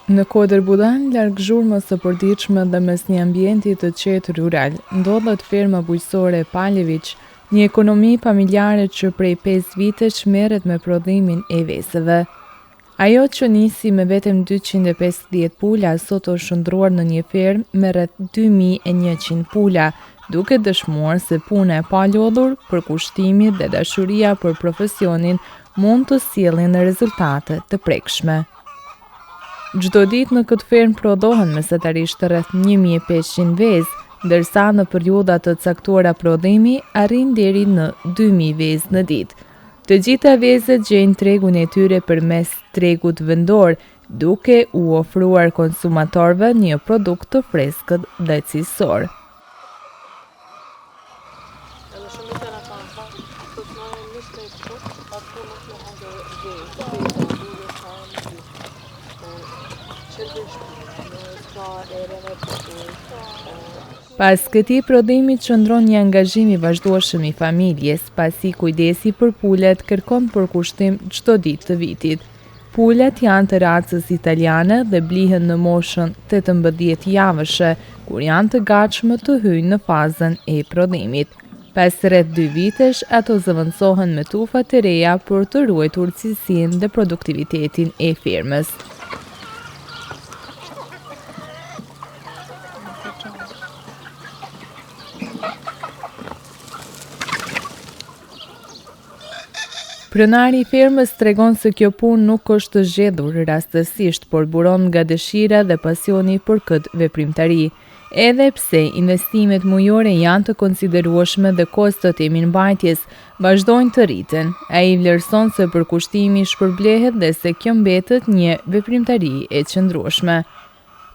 Në Kodër Budan, larg zhurmës së përditshme dhe mes një ambienti të qetë rural, ndodhet ferma bujqësore Paleviq, një ekonomi familjare që prej 5 vitesh merret me prodhimin e vesëve. Ajo që nisi me vetëm 250 pula, sot është shndruar në një fermë me rreth 2100 pula, duke dëshmuar se puna e palodhur, përkushtimi dhe dashuria për profesionin mund të sjellin rezultate të prekshme. Çdo ditë në këtë fermë prodhohen mesatarisht rreth 1500 vezë, ndërsa në periudha të caktuara prodhimi arrin deri në 2000 vezë në ditë. Të gjitha vezët gjejnë tregun e tyre përmes tregut vendor, duke u ofruar konsumatorëve një produkt të freskët dhe cilësor. Pas këtij prodhimi qëndron një angazhim i vazhdueshëm i familjes, pasi kujdesi për pulet kërkon përkushtim çdo ditë të vitit. Pulet janë të racës italiane dhe blihen në moshën 18 javëshe, kur janë të gatshme të hyjnë në fazën e prodhimit. Pas rreth 2 vitesh, ato zëvendësohen me tufa të reja për të ruajtur cilësinë dhe produktivitetin e fermës. Pronari i fermës tregon se kjo punë nuk është zgjedhur rastësisht, por buron nga dëshira dhe pasioni për këtë veprimtari. Edhe pse investimet mujore janë të konsiderueshme dhe kostot e mirëmbajtjes vazhdojnë të rriten, ai vlerëson se përkushtimi shpërblehet dhe se kjo mbetet një veprimtari e qëndrueshme.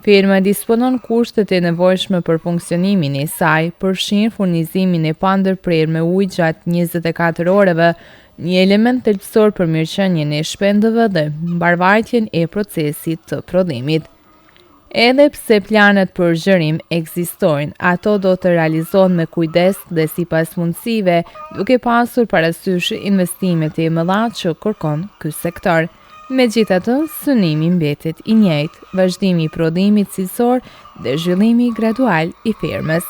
Ferma disponon kushtet e nevojshme për funksionimin e saj, përfshin furnizimin e pandërprerë me ujë gjatë 24 orëve, një element thelbësor për mirëqenien e shpendëve dhe mbarvajtjen e procesit të prodhimit. Edhe pse planet për zgjerim ekzistojnë, ato do të realizohen me kujdes dhe sipas mundësive, duke pasur parasysh investimet e mëdha që kërkon ky sektor. Megjithatë, synimi mbetet i njëjtë, vazhdimi i prodhimit cilësor dhe zhvillimi gradual i fermës.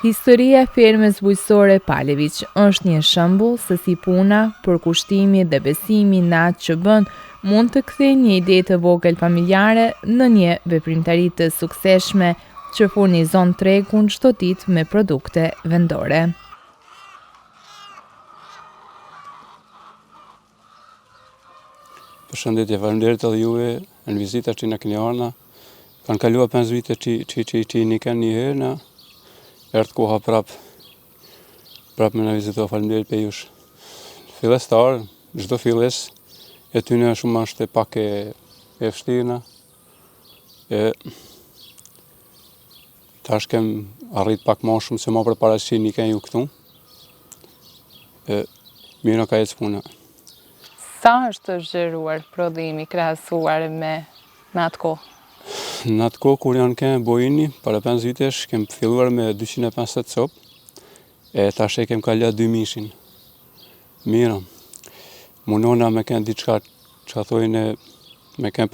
Historia e fermës bujqësore Paleviq është një shembull se si puna, përkushtimi dhe besimi në atë që bën mund të kthejë një ide të vogël familjare në një veprimtari të suksesshme që furnizon tregun çdo ditë me produkte vendore. Përshëndetje, faleminderit edhe juve në vizita që na keni ardhur. Kanë kaluar 5 vite që një kanë një herë, erdhë koha prap me na vizituar, faleminderit për jush. Fillestar, çdo filles e tyne shumë është pak e vështirë. Tash kem arrit pak më shumë se më përpara që një kanë ju këtu. Mirë ka ecë puna. Sa është zgjeruar prodhimi krahasuar me atë kohë? Në atë kohë kur janë kënë bojini, para 5 vitesh, kem filluar me 250 copë, e tash e kem kaluar 2000. Mirë, munona me kënë diçka që thojnë me kënë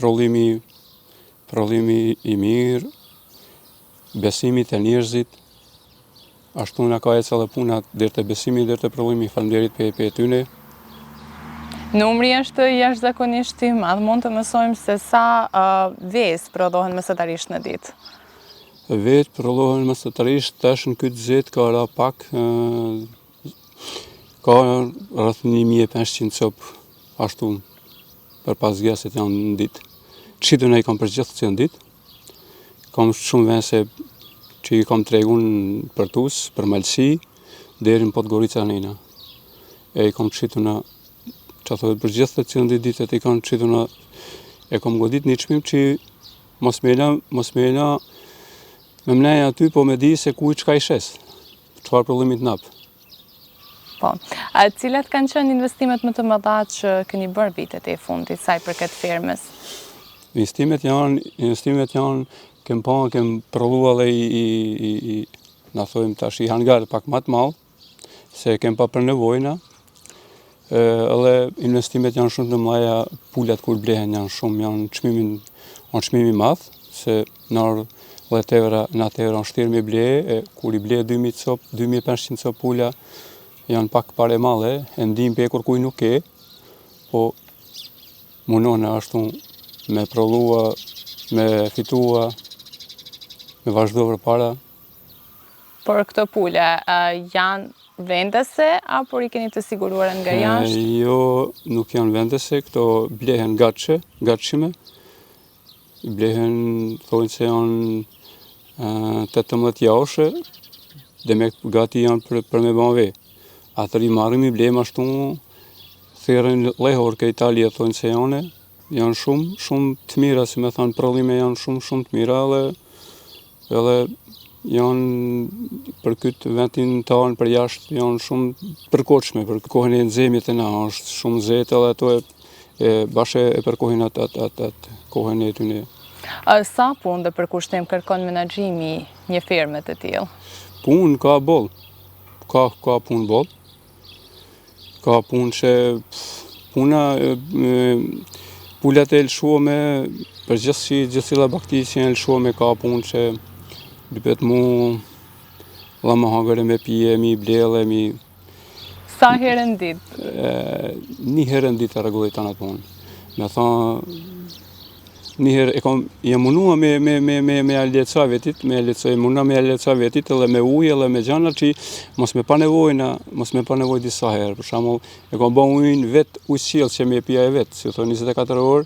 prodhimi i mirë, besimi të njerëzit, ashtu na ka ecë edhe puna deri te besimi, deri te prodhimi, faleminderit për tyne. Numri është jashtëzakonisht i madh. Mund të mësojmë se sa vezë prodhohen mesatarisht në ditë? Vezë prodhohen mesatarisht, tash në këtë zet ka ra pak, ka rreth 1500 copë ashtu për pas gjaset janë në ditë. Qitën e i kam përgjithë që në ditë. Kam shumë vese që i kam tregun për tus, për Malsi, deri në Podgorica nëjna. E i kam qitu në që thotë për gjithë të cilën ditët i kanë qitu në e kam godit një çmim që mos me la me mnej aty, po me di se ku i qka i shes, çfarë problemit napë. Po, a cilat kanë qenë investimet më të mëdha që keni bërë vitet e fundit saj për këtë fermës? Investimet janë, kem prodhu edhe na thojmë tash i hangar pak më të madh, se kem pa për nevojna. edhe investimet janë shumë të mëdha, pulat kur blehen janë çmimi i madh, se në 10 euro është thirrë me ble, kur i ble 2000 cop, 2500 cop pula, janë pak pare madhe, e ndim pe kur kuj nuk ke, po munon ashtu me prodhua, me fitua, me vazhdo përpara. Por këto pula janë vendese, apo i keni të siguruar nga jashtë? Jo, nuk janë vendese, këto blehen gatshime. Blehen, thonë se janë 18 jashe, dhe me gati janë për me ban ve. Atër i marrim i blem ashtu, thirrën lehor ke Italia, thonë se janë shumë të mira, si me thonë prodhime janë shumë të mira, edhe janë për këtë vendin tonë për jashtë janë shumë përkohshme për kohën e nxemjet e na, është shumë zetë edhe ato bashkë e përkohin atë kohën e tyne. Sa punë dhe përkushtim kërkon menaxhimi një firme të tillë? Punë ka boll. Ka punë boll. Ka punë që pulat e lëshuame, gjithësilla bakti që janë lëshuame, ka punë që dypet mu la më hangër me pije, mi blele, mi... Sa herën ditë? Një herën ditë e rregullit anë atë punë. Me thonë, një herë jam munua me leca vetit, munua me leca vetit edhe me ujë edhe me gjana që mos me pa nevojë disa herë. Për shembull, kam bën ujin vet ujësill që me pija e vet, si thonë 24 orë.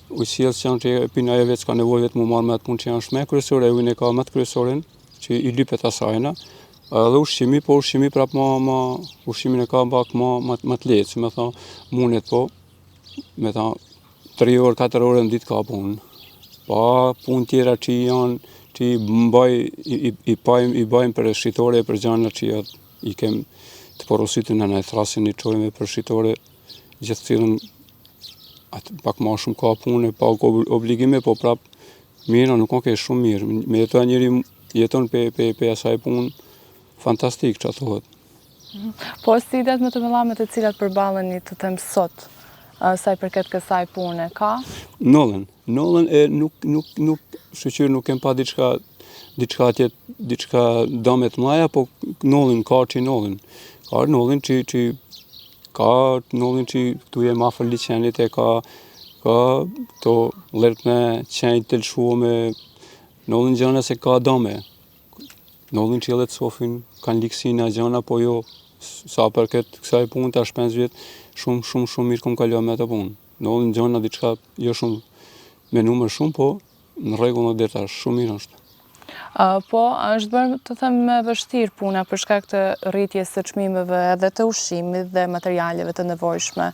Ujësill që janë që pina e vet s'ka nevojë vetë mu marrë me atë punë që janë shme kryesore, ujin e ka më të kryesorin që i lypet asajna. Edhe ushqimi prap ushqimin e ka pak më të lehtë, si me thonë, mundet po, me thonë 3 orë, 4 orë në ditë ka punë. Pa punë tjera që i bajmë për shitore, për gjana që i kem të porositin në thrasin i qojme për shitore, gjithë cilën pak ma shumë ka punë, pa obligime, po prap mirë, nuk ka shumë mirë. Me jeton njëri jeton pe asaj punë fantastik që thuhet. Po sfidat më të mëdha me të cilat përballeni të them sot, sa i përket kësaj pune, ka? Nollën nuk shqyqyr nuk kem pa diçka dame të mëdha, po nollën ka që nollën. Ka nollën që tu jem afër liçenit e ka to lërt me qenjt të lëshuame, nollën gjana se ka dame. Nollën që edhe të sofin kanë liksina gjana, po jo sa përket kësaj punë tash 5 vjet shumë mirë kom kaluar me atë punë. Nollën gjana diçka jo shumë me numër shumë, po në rregull deri tash shumë mirë është. Po, është bërë të them me vështirë puna për shkak të rritjes së çmimeve edhe të ushqimit dhe materialeve të nevojshme.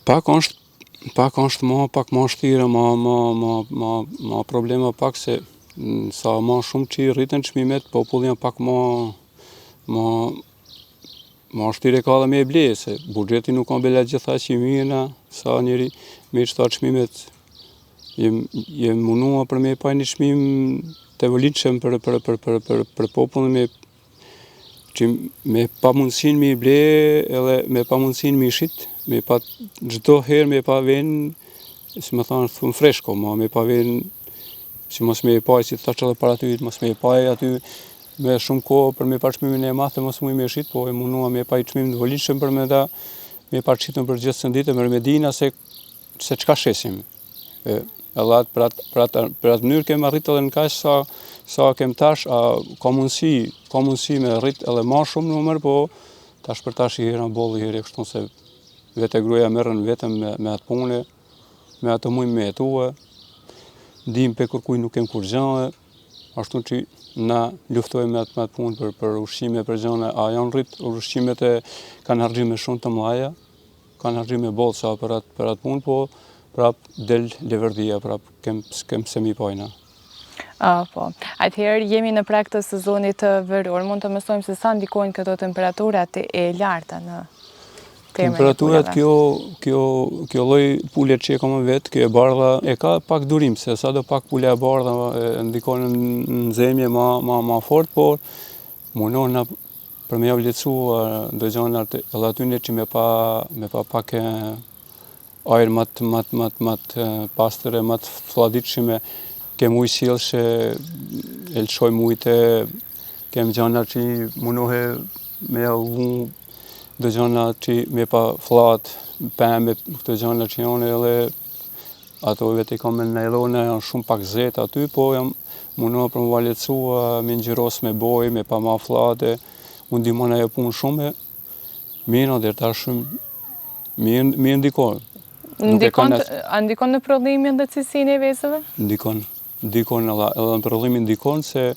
Pak është ma vështirë, ma problema pak se sa ma shumë që i rriten çmimet, populli janë pak ma vështirë ka dhe me e ble, se buxheti nuk ka bela gjitha që i mirëna, sa njëri me qëta çmimet jem munua për me pa një çmim të volitshëm për popullin me pa mundësin me i ble edhe me pa mundësin me i shit, me pa çdo herë me pa ven, si me thonë thunë freshko, me pa ven, si mos me i paj, si të thash edhe para ty, mos me i paj aty me shumë kohë për me pa çmimin e madh, mos muj me shit, po e munua me pa i çmim të volitshëm për me da me pa shitën për gjithë ditë, me medina se çka shesim. Edhe për atë mënyrë kem arrit edhe në kaq sa kem tash, ka mundësi me arrit edhe ma shumë numër, po tash për tash i hera bolli herë kështu se vetë gruaja merren vetëm me atë punë, me atë muj me jetue, ndim pe kërkuj nuk kem kur gjë, ashtu që na luftojmë me atë punë për ushqime, për gjëna, a janë rrit ushqimet kanë harxhime shumë të mëdha, kanë harxhime boll sa për atë punë, po prap del leverdia, prap kem se mi pajna. Po, atëherë jemi në prag të sezonit veror, mund të mësojmë se sa ndikojnë këto temperaturat e larta në temperaturat kjo lloj pule që e kam vetë, kjo e bardha e ka pak durim, se sa do pak pule e bardha ndikon në nxemje ma fort, por munona për me ja vlerësu do gjanat edhe aty që me pa pak ajër matë pastër e matë fladitshme, kem ujë sjellshë, e lëshoj ujtë, kem gjana që munohe me ja vu do gjana që me pa flat, pemë, këto gjana që janë edhe ato vetë i kam në nailone, janë shumë pak zet aty, po jam munohe për më valetësu, me ngjyros me boj, me pa ma flate, unë ndihmon ajo punë shumë, mirë deri tash mirë ndikon. A ndikon në prodhimin dhe cilësinë e vezëve? Ndikon edhe në prodhimin ndikon se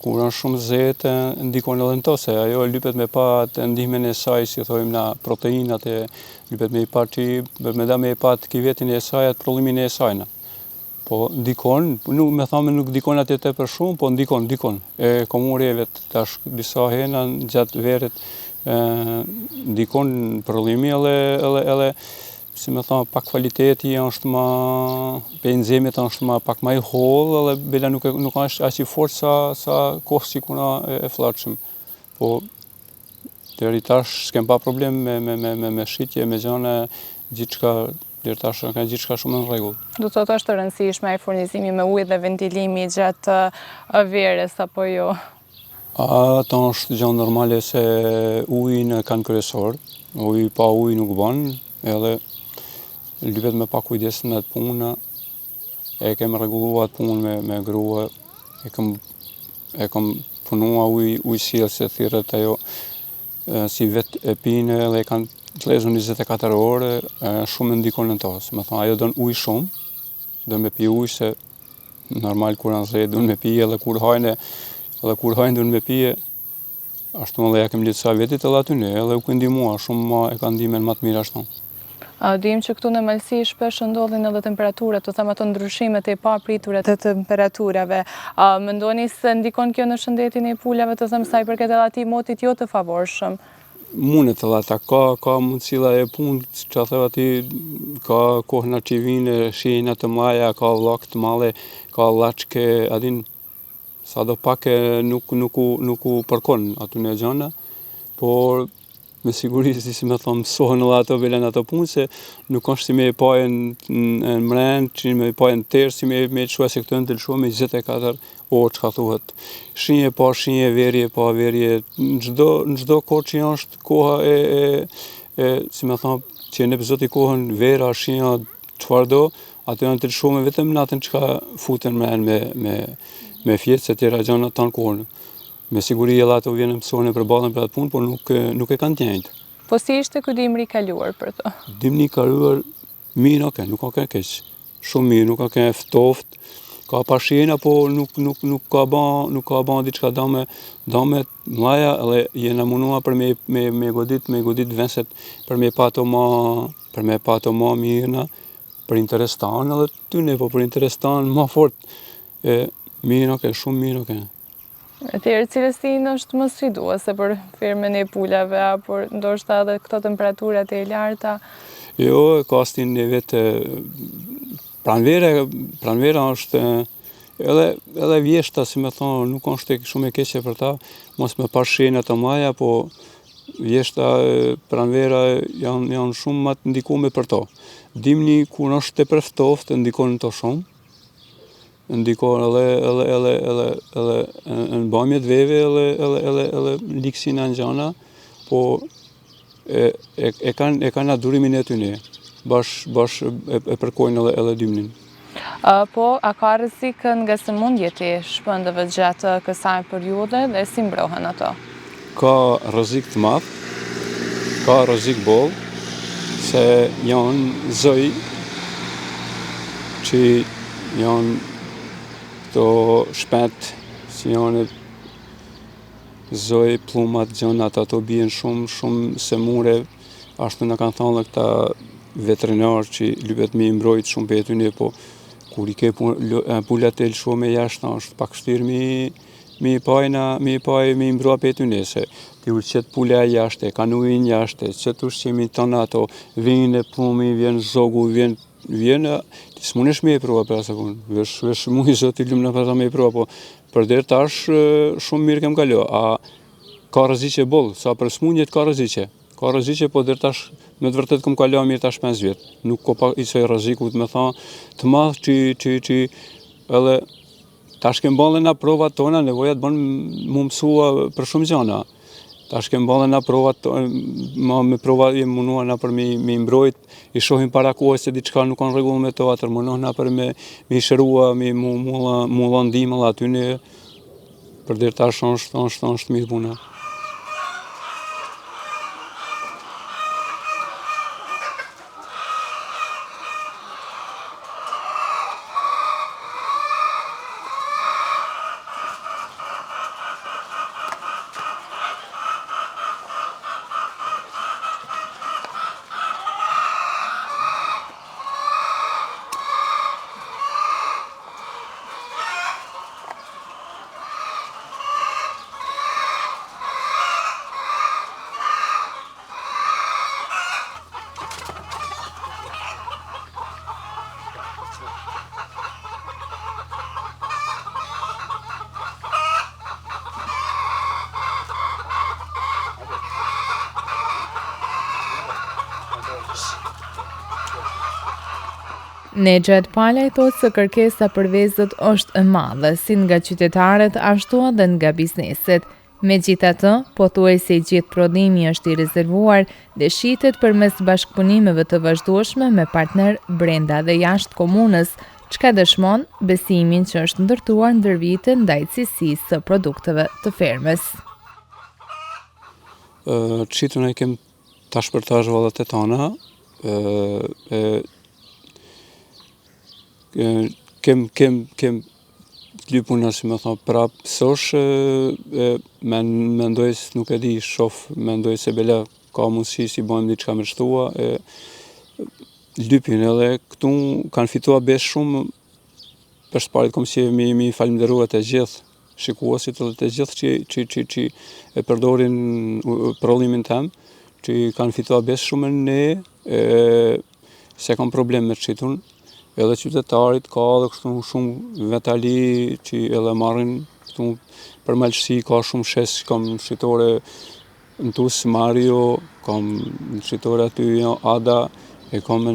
kur është shumë zete, ndikon edhe në to, se ajo lypet me pa të ndihmën e saj, si thojmë na, proteinat e lypet me i pa që me da me i pa të kivetin e saj, atë prodhimin e sajna. Po ndikon, me thame nuk ndikon atje të për shumë, po ndikon. E komureve tash disa hena gjatë verit, ndikon prodhimi edhe si me thëmë, pak kvaliteti është ma, pe enzimit është ma pak ma i hollë, edhe bela nuk është aq i fort sa kohë që kuna e flatshëm. Po, deri tash s'kem pa problem me shitje, me gjane, gjithçka, deri tash ka gjithçka shumë në rregull. Do të thotë është rëndësishme ai furnizimi me ujë dhe ventilimi gjatë verës, apo jo? Ato është gjë normale se ujin kanë kryesor, pa ujë nuk bën, edhe lypet me pak kujdes në atë punë, e kem rregulluar atë punë me grua, e kam punua ujë sjellës se thirret ajo si vetë e pinë dhe e kanë t'lezu 24 ore, shumë ndikon në to. Me thonë, ajo don ujë shumë, do me pi ujë se normal kur anë zë don me pi edhe kur hajnë don me pije, ashtu edhe ja kem lidhsa vetit edhe aty ne, edhe u ka ndihmua, shumë e ka ndihmën më të mirë ashtu. Dim që këtu në Malësi shpesh ndodhin edhe temperaturat, të them ato ndryshimet e papritura të temperaturave. Mendoni se ndikon kjo në shëndetin e pulave, të them sa i përket edhe atij motit jo të favorshëm? Mundet edhe ata, ka mundësilla e punë, që a theva ti, ka kohëna që vine, shenja të mlaja, ka vllak të male, ka llaçke, adin, sa do pak nuk u përkon aty në gjana, por me siguri, si me thonë, mësohen edhe ato velen ato punë, se nuk është si me e pajën në mrenë, që me e pajën tërë, si me e qua se këtë në të lëshua me 24 orë, që ka thuhet. Shinje pa shinje, verje pa verje, në gjdo kohë që është koha si me thonë, që në epizodi kohën vera, shinja, qëfar do, ato janë të lëshua me vetëm natën që ka futen mrenë me fjetë, se tjera gjana tanë kohën. Me siguri edhe ato vjenë mësone për balën për atë punë, por nuk e kanë të njëjtë. Po si ishte ky dimri i kaluar për to? Dimri i kaluar mirë nuk ka keq. Shumë mirë, nuk ka ftoftë. Ka pashjena, po nuk ka bën diçka dame mlaja, edhe jena munua për me godit venset për me pa ato ma mirëna për interes tanë, edhe ty ne po për interes tanë ma fort. Mirë, shumë mirë. Atëherë, cilësinë është më sfiduese për firmën e pulave, apo ndoshta edhe këto temperaturat e larta? Jo, kastin e vetë, pranvera është edhe vjeshta, si me thonë, nuk është shumë e keqe për ta, mos me pas shenja të mlaja, po vjeshta pranvera janë shumë më të ndikume për to. Dimni, kur është tepër ftoftë, ndikon në to shumë, ndikon edhe në bamjet veve edhe liksin në gjana, po e kanë atë durimin e ty ne, bash e përkojnë edhe dimnin. Po, a ka rrezik nga sëmundjet e shpendëve gjatë kësaj periudhe dhe si mbrohen ato? Ka rrezik të madh, ka rrezik boll, se janë zoj që janë këto shpet, si janë zoj, plumat, gjonat, ato bien shumë se mure, ashtu në kanë thonë dhe këta veterinarë që lypet me i mbrojt shumë për e po kur i ke pullat e lëshua me jashtë, është pak shtirë me i mbrojt për e se ti ushqet pulja jashtë, kanë ujin jashtë, qëtë ushqemi të në ato, vinë e plumi, vjen zogu, vjen, ti s'munesh me e prova për asë punë, vesh mu i zoti lumë në përta me e prova, po për der tash shumë mirë kem kalo, ka rreziqe boll, sa për smundjet ka rreziqe. Ka rreziqe, po deri tash me të vërtet kam kaluar mirë tash 5 vjet. Nuk ka pa isoj rrezikut, me thënë të madh që edhe tash kem ballë na provat tona, nevoja të bën mu mësua për shumë gjëna. Tash kem ballë na provat me prova jem munduar na për me mbrojt, i shohim para kohës se diçka nuk ka rregull me to, atë mundohen na për me shërua, me mu ndihmë aty ne për deri tash është mirë puna. Nexhat Palaj thotë se kërkesa për vezët është e madhe, si nga qytetarët ashtu edhe nga bizneset. Megjithatë, pothuajse i gjithë prodhimi është i rezervuar dhe shitet përmes bashkëpunimeve të vazhdueshme me partner brenda dhe jashtë komunës, çka dëshmon besimin që është ndërtuar ndër vite ndaj cilësisë së produkteve të fermës. Qitun e kem tash për tash vallat e tona, kem lypuna, si më thonë, prap sosh, mendoj se nuk e di, mendoj se bela ka mundësi si bëjmë diçka me shtua, lypin edhe këtu kanë fituar besh shumë, për shparit kom si mi falenderua të gjithë shikuesit edhe të gjithë që e përdorin prodhimin tem, që kanë fituar besh shumë në ne, se kam problem me qitun. Edhe qytetarit ka edhe kështu shumë vetali që edhe marrin këtu për malqësi, ka shumë shes, kam shqitore në tus Mario, kam shqitore aty Ada, e kam në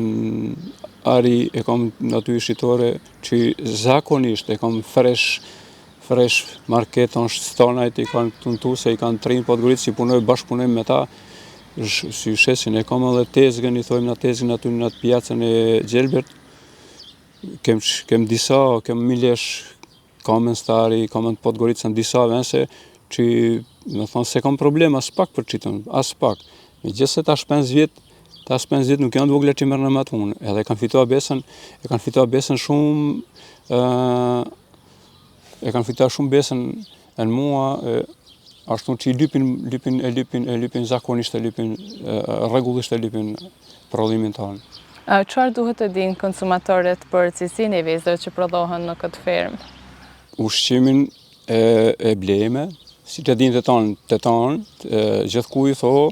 Ari, e kam në aty shqitore që zakonisht e kam fresh market, është stanajt, i kanë këtu në tus, e i kanë trin Podgoricë, si bashkëpunoj me ta, si shesin, e kam edhe tezgën, i thojmë në tezgën aty në atë pjacën e Gjelbert. Kem disa, kem Milesh, kam në Stari, kam në Podgoricën, disa vense që me thonë se kam problem as pak për qitën, as pak. Me gjithse tash 5 vjet nuk janë të vogla që mërë në matë unë, edhe kanë fituar besën shumë, e kanë fituar shumë besën në mua, ashtu që i lypin zakonisht, rregullisht e lypin prodhimin tonë. Çfarë duhet të dinë konsumatorët për cilësinë e vezëve që prodhohen në këtë fermë? Ushqimin e blejme, si që dinë të tanë, gjithku i tho,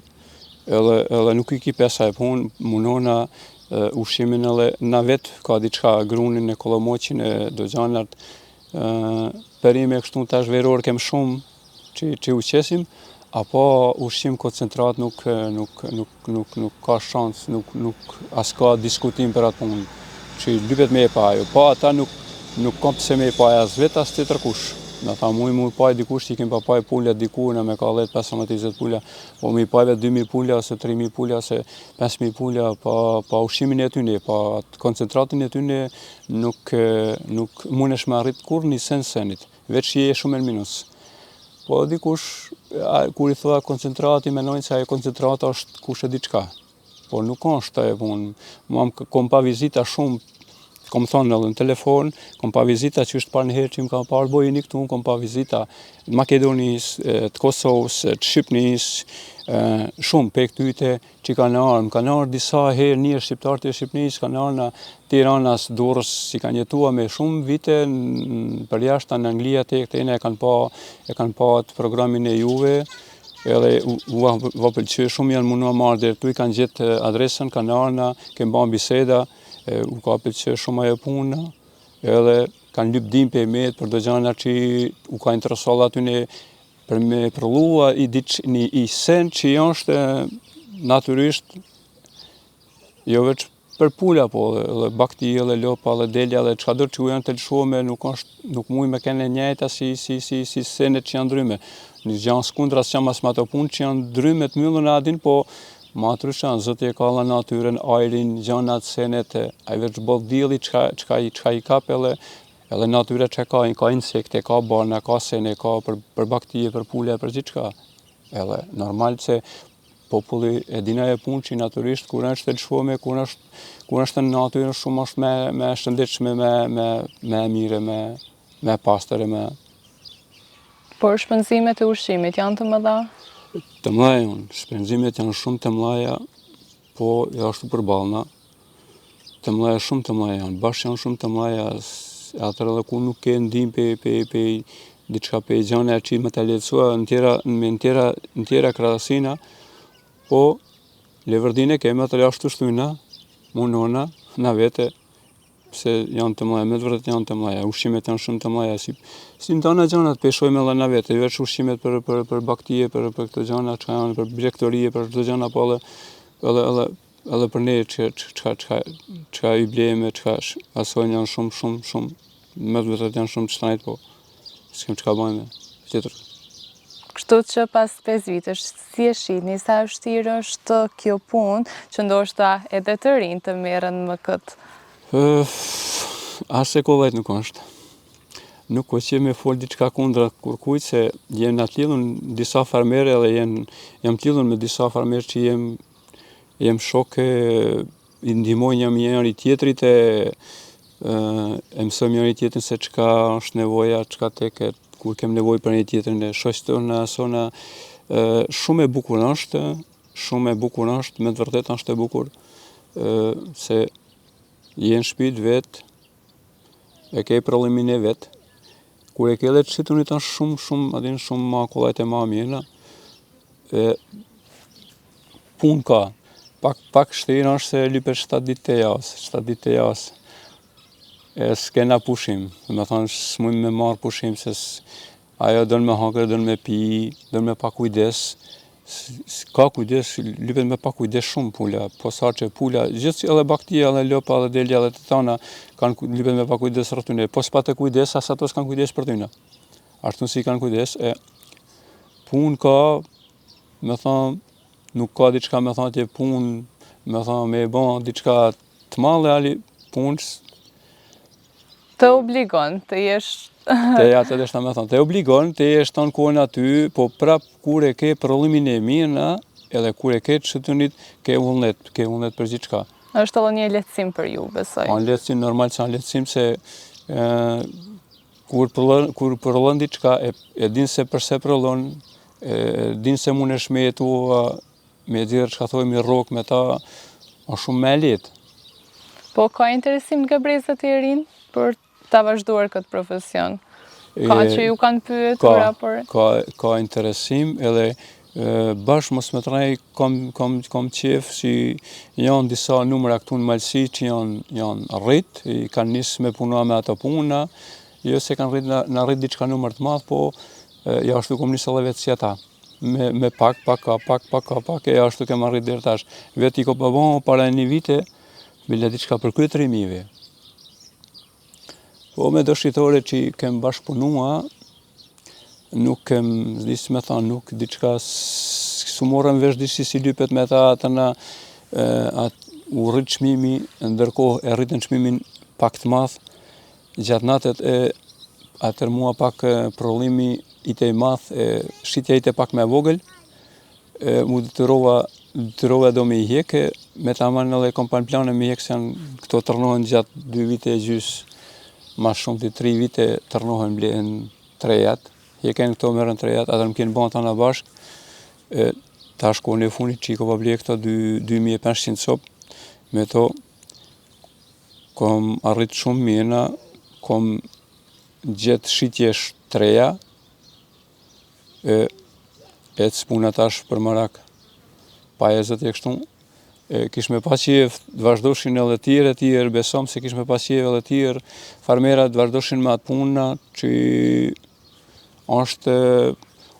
edhe nuk i ki pesa e punë, munona ushqimin edhe na vetë, ka diçka grunin e kolomoqin e dogjanart, perime kështu tash veror kem shumë që u qesim, apo ushqim koncentrat nuk ka shans, nuk as ka diskutim për atë punë, që lypet me e pa ajo, pa ata nuk kam pse me e pa as vetë as të tërkush. Me tha mu i pa dikush që i kem pa pa e pulja diku, në me ka 10-15-20 pulja, po me i pa e 2.000 pulja, ose 3.000 pulja, ose 5.000 pulja, pa ushqimin e tyne, pa koncentratin e tyne, nuk mundesh me arrit kur një senit, veç që je shumë në minus. Po dikush, kur i thua koncentrati, menojnë se ajo koncentrata është kush e diçka. Po nuk është e punë. Kom pa vizita shumë, kom thonë edhe në telefon, kom pa vizita që është parë në herë që më ka parë bojini këtu, kom pa vizita të Makedonis, të Kosovës, të Shqipnis, shumë pe këtyte që kanë arë disa herë një shqiptarë të Shqipnis, kanë arë në Tiranas, Durrës, si kanë jetua me shumë vite, për jashtë në Anglia të këtene e kanë pa të programin e juve, edhe u pëlqy shumë janë munua marrë dhe tu i kanë gjetë adresën, kanë arë, kemë ba biseda, u ka pëlqy shumë ajo punë, edhe kanë lyp dim për emet, për do gjana që u ka interesuar aty në për me përlua i sen që është natyrisht jo veç për pula, po edhe bakti, edhe lopa, edhe delja, edhe çka do që janë të lëshuame, nuk mujnë me kene njëjta si senet që janë dryme. Një gjanë skundra së qamas me ato punë që janë dryme të myllën e adin, po ma të ryshan, zëtë e ka dhe natyren, ajrin, gjanat, senet, a i veç bodh dili qka i kap edhe natyre që ka insekte, ka barna, ka sene, ka për baktije, për pule, për gjithë qka. Edhe normal që populli e dina e punë që natyrisht kur është të lëshuame, kur është në natyrën shumë është me shëndetshme, me mire, me pastëre, me... Por shpenzimet e ushqimit janë të mëdha? Të mëdha janë, shpenzimet janë shumë të mëdha, po ashtu për ballna. Të mëdha shumë të mëdha janë, bashkë janë shumë të mëdha, atër edhe ku nuk ke ndim pe diçka pe gjane që më të letësua në tjera krahasina, po levërdine keme të ashtu shtyna, munona, na vete, se janë të mëdha, me të vërtet janë të mëdha, ushqimet janë shumë të mëdha, si në tana gjanat peshojme edhe na vete, veç ushqimet për baktije, për këto gjana, që janë për brektorie, për këto gjana, po edhe për ne që i blejme, që asojnë janë shumë, me të vërtet janë shumë të shtrajt, po s'kem që ka bojme, tjetër. Kështu që pas 5 vitesh, si e shihni, sa vështirë është kjo punë që ndoshta edhe të rinj të merren më këtë? As e kollajt nuk është. Nuk ko që me fol diçka kundra kërkujt, se jem në t'lidhun disa farmere edhe jam t'lidhun me disa farmere që jem shoke, i ndihmojnë njëri tjetrit e mësojmë njëri tjetrin se çka është nevoja, çka teket, kur kem nevojë për një tjetrin e shoqëtojmë asona. Shumë e bukur është, me të vërtet është e bukur, se je në shtëpi vet, e ke prollimin e vet, kur e ke edhe çitunit është shumë ma kollajt e ma mirëna, punë ka, pak shtrirë është se lypet 7 ditë të jasë, s'kena pushim, me thonë s'mujmë me marë pushim, se ajo dënë me hangër, dënë me pi, dënë me pa kujdes, ka kujdes, lypet me pa kujdes shumë pula, po sa që pula, gjithë edhe baktia, edhe lopa, edhe delja, edhe të tana, lypet me pa kujdes rëtune, po s'pa të kujdes, as ato s'kan kujdes për tyna. Ashtu si kanë kujdes, punë ka, me thonë, nuk ka diçka me thonë që punë, me thonë, me e bon, diçka të madhe, ali punës, të obligon, të jesh... Te obligon, të jesh të në kohën aty, po prap kur e ke prollimin e mirë, edhe kur e ke të shëtunit, ke vullnet për gjithë shka. është edhe një lehtësim për ju, besoj. Anë lehtësim, normal që anë lehtësim, se kur përllon diçka, e din se përse përllon, e din se mund e shmetu, me dirë që ka thojmë i rok me ta, o shumë me letë. Po ka interesim nga brezat e rinë për ta vazhduar këtë profesion? Ka që ju kanë pyetur apo? Ka interesim edhe bashkë mos me të rej kom qef si janë disa numra këtu në Malësi që janë rrit, i kanë nisë me punua me ato puna, jo se kanë rrit diçka numër të madh, po ja ashtu kom nisë edhe vetë si ata. Me pak, e ashtu kem arrit deri tash. Vetë i ko përbon para një vite, bile diçka për 4.000. Po me dëshitore që kem bashkëpunua, nuk kem, disë me thonë, nuk diçka, su morëm vesh disi si lypet me ta atëna, u rrit çmimi, ndërkohë e rritën çmimin pak të madh, gjatë natet atër mua pak prollimi i te i madh, shqitja i te pak me vogël, mu detyrova do me i hjeke, me ta manë edhe kompan plane me hjek, se janë këto tërnohen gjatë 2 vite e gjys, ma shumë të 3 vite tërnohen blehen 3 jatë, hjeken këto merën 3 jatë, atër më kjenë bënë të në bashkë, ta shkone e funit që i ko pa blehe këto 2500 sopë, me to kom arrit shumë mirëna, kom gjetë shqitje 3, e të spuna tash për marak, pa e zët e kështu, kish me pasjev të vazhdoshin edhe tjerë, besom se kish me pasjev edhe tjerë, farmerat të vazhdoshin me atë puna që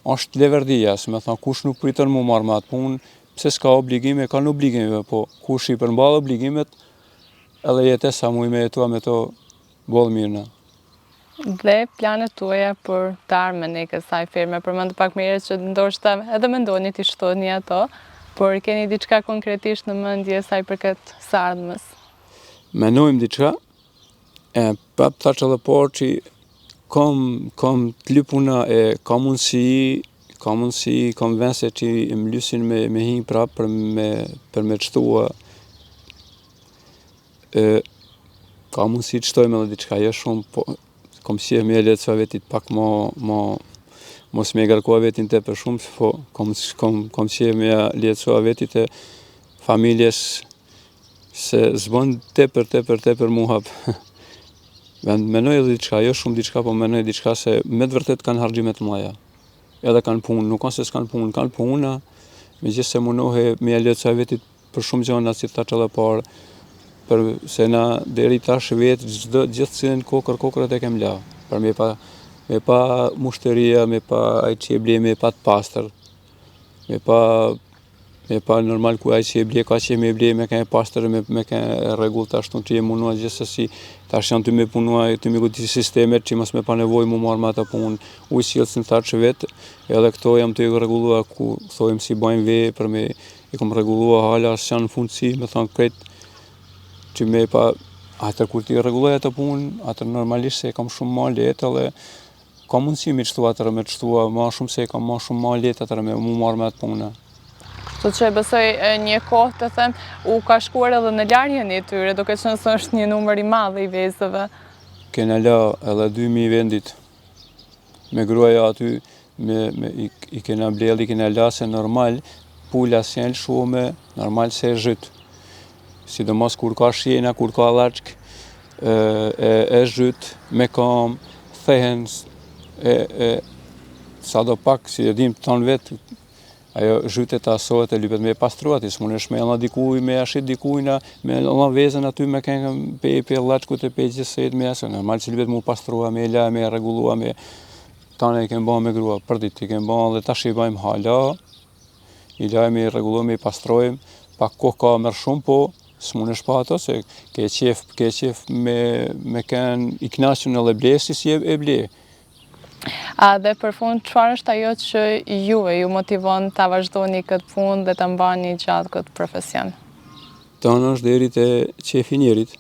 është leverdia, se me thonë kush nuk pritën mu marrë me atë punë, pse s'ka obligime, ka në obligime, po kush i përmballë obligimet, edhe jetes sa muj me jetua me to bollë mirëna. Dhe planet tuaja për të ardhmen e kësaj firme, përmend pak më herët që ndoshta edhe mendoni t'i shtoni ato, por keni diçka konkretisht në mendje sa i përket së ardhmes? Menojmë diçka, prap thash edhe por që kam të lypuna e ka mundësi, kam vense që më lysin me hinj prap për me qëtua, ka mundësi të shtojmë edhe diçka, jo shumë, po kom si me e letësua vetit pak mos me e garkua vetin të për shumë, po kom si me e letësua vetit e familjes se zbon tepër mu hap. Menoj edhe diçka, jo shumë diçka, po menoj diçka se me të vërtet kanë harxhime të mëdha. Edhe kanë punë, nuk kanë se s'kanë punë, kanë puna, megjithëse munohe me e letësua vetit për shumë gjëna si thash edhe parë, se na deri tash vetë gjithë kokrat e kem la, për me pa mushteria, me pa ai që e ble, me pa të pastër, me pa normal ku ai që e ble, ka që me ble, me ka e pastër, me ka e rregull tash tonë që e munua gjithsesi, tash janë ty me punua, ty me goditi sistemet që mos me pa nevojë mu marrë me ato punë, ujë sjellës në thash vetë, edhe këto jam të i rregullua ku thojmë si bajmë vej, për me i kom rregullua hala, s'janë në fundësi, me thonë krejt, që me pa, atër kur ti rregulloj ato punë, atër normalisht se kam shumë ma letë edhe ka mundësi me qëtua atër me qëtua ma shumë se kam ma shumë ma letë atër me mu marrë me atë punë. Kështu që besoj një kohë të them, u ka shkuar edhe në larjen e tyre, duke qenë se është një numër i madh i vezëve. Kena la edhe 2000 vendit me gruaja aty, i kena blell, i kena la se normal, pula s'janë shumë, normal se e zhyt. Sidomos kur ka shjena, kur ka laçk, e zhyt, me kam, thehen, sa do pak, si e dim të tonë vetë, ajo zhytet asohet e lypet me pastruat, s'munesh me ella dikuj, me ashit dikujna, me ella vezën aty me kënë pe laçkut e pe gjithsejt me asë, normal që lypet mu pastrua, me la, me rregullua, me tane i kem ba me grua, për dit i kem ba dhe tash i bajmë hala, i lajmë i rregullojmë, i pastrojmë, pak kohë ka mërë shumë, po s'munesh pa ato, se ke qef me kënë i knaqën edhe blesi si e ble. A dhe për fund, çfarë është ajo që juve ju motivon ta vazhdoni këtë punë dhe ta mbani gjatë këtë profesion? Tonë është deri te qefi njerit,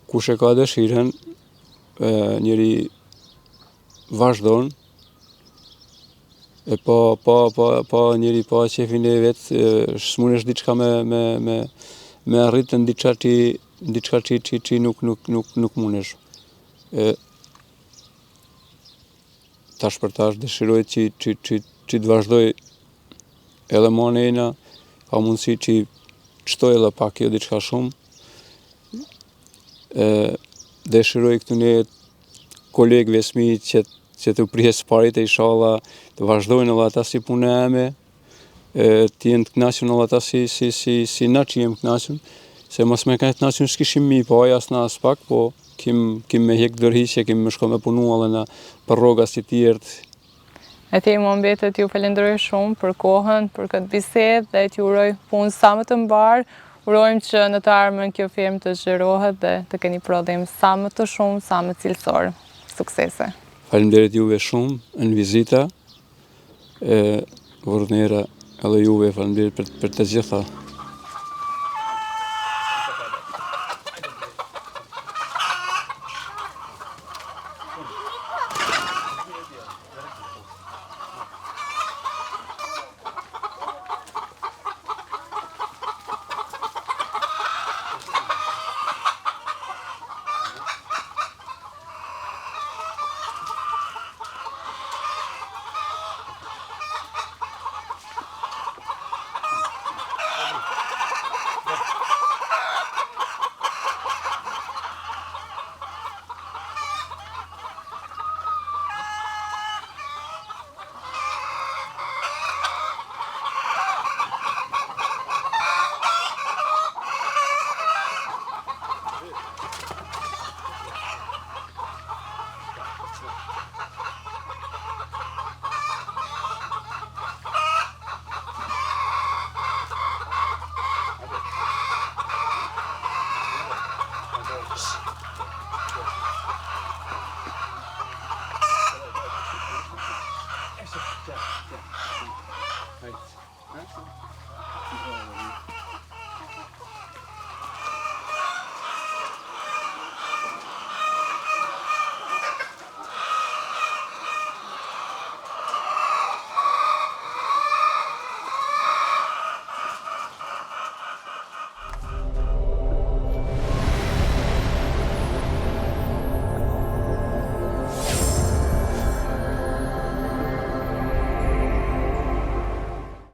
kush e ka dëshirën, njeri vazhdon, e pa njeri pa qefin e vetë, s'munesh diçka me arritën diçka që nuk munesh. Tash për tash dëshiroj që të vazhdoj edhe ma nejna, ka mundësi që qëtoj edhe pak jo diçka shumë. Dëshiroj këtu ne kolegëve smi që të prihes parit e inshallah të vazhdojnë edhe ata si punë e eme, të jenë të knaqën edhe ata si na që jem knaqën, se mos me ka të knaqën s'kishim mi pa as na as pak, po kim me hek dërhiqe, kim me shko me punu edhe në për rroga si tjertë. E ti më mbetet ju falenderoj shumë për kohën, për këtë bisedë dhe t'ju uroj punë sa më të mbarë. Urojmë që në të ardhmen kjo firmë të zgjerohet dhe të keni prodhim sa më të shumë, sa më cilësor. Suksese. Faleminderit juve shumë në vizita, vërnera edhe juve faleminderit për të gjitha.